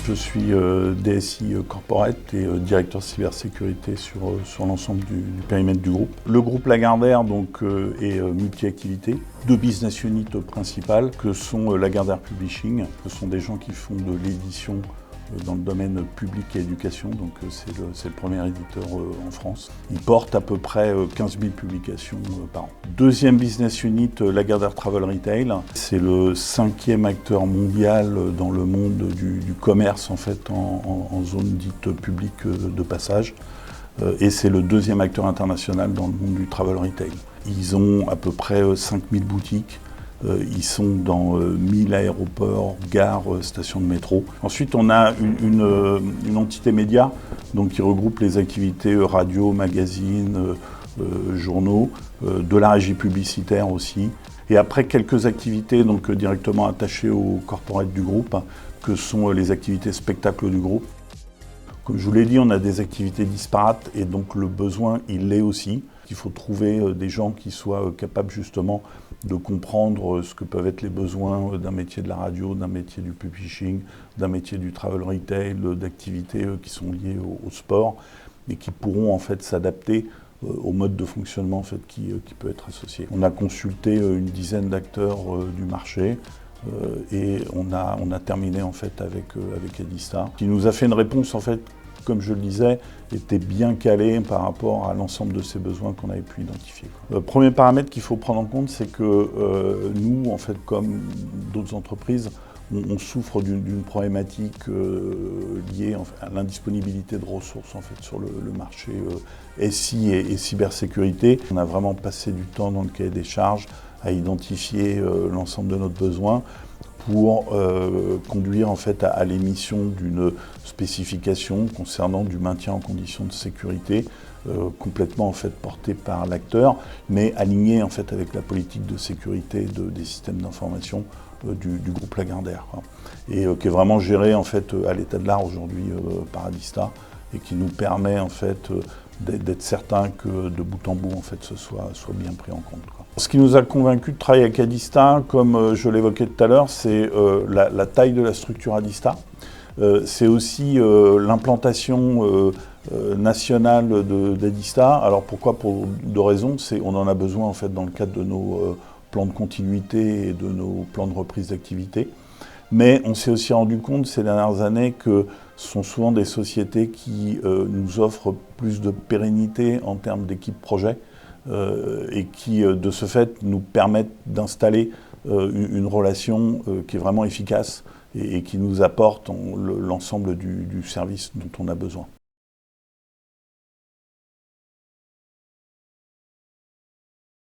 Je suis DSI Corporate et directeur cybersécurité sur l'ensemble du périmètre du groupe. Le groupe Lagardère donc, est multi-activité. Deux business units principales que sont Lagardère Publishing. Ce sont des gens qui font de l'édition dans le domaine public et éducation, donc c'est le premier éditeur en France. Il porte à peu près 15 000 publications par an. Deuxième business unit, Lagardère Travel Retail. C'est le 5e acteur mondial dans le monde du commerce en fait en zone dite publique de passage. Et c'est le 2e acteur international dans le monde du travel retail. Ils ont à peu près 5000 boutiques. Ils sont dans 1000 aéroports, gares, stations de métro. Ensuite, on a une entité média donc, qui regroupe les activités radio, magazines, journaux, de la régie publicitaire aussi. Et après, quelques activités donc, directement attachées au corporate du groupe, que sont les activités spectacles du groupe. Comme je vous l'ai dit, on a des activités disparates et donc le besoin, il l'est aussi. Il faut trouver des gens qui soient capables justement de comprendre ce que peuvent être les besoins d'un métier de la radio, d'un métier du publishing, d'un métier du travel retail, d'activités qui sont liées au sport et qui pourront en fait s'adapter au mode de fonctionnement en fait, qui peut être associé. On a consulté une dizaine d'acteurs du marché. Et on a terminé en fait avec Edista, qui nous a fait une réponse en fait, comme je le disais, était bien calée par rapport à l'ensemble de ces besoins qu'on avait pu identifier. Le premier paramètre qu'il faut prendre en compte, c'est que nous, en fait, comme d'autres entreprises, on souffre d'une problématique liée en fait, à l'indisponibilité de ressources en fait, sur le marché SI et cybersécurité. On a vraiment passé du temps dans le cahier des charges à identifier l'ensemble de nos besoins pour conduire en fait à l'émission d'une spécification concernant du maintien en conditions de sécurité complètement en fait portée par l'acteur, mais alignée en fait avec la politique de sécurité des systèmes d'information du groupe Lagardère, et qui est vraiment géré en fait à l'état de l'art aujourd'hui par Edista et qui nous permet en fait d'être certain que de bout en bout en fait ce soit bien pris en compte. Ce qui nous a convaincu de travailler avec Edista, comme je l'évoquais tout à l'heure, c'est la taille de la structure Edista. C'est aussi l'implantation nationale d'Edista. Alors pourquoi? Pour deux raisons. On en a besoin en fait dans le cadre de nos plans de continuité et de nos plans de reprise d'activité. Mais on s'est aussi rendu compte ces dernières années que ce sont souvent des sociétés qui nous offrent plus de pérennité en termes d'équipe projet et qui, de ce fait, nous permettent d'installer une relation qui est vraiment efficace et qui nous apporte l'ensemble du service dont on a besoin.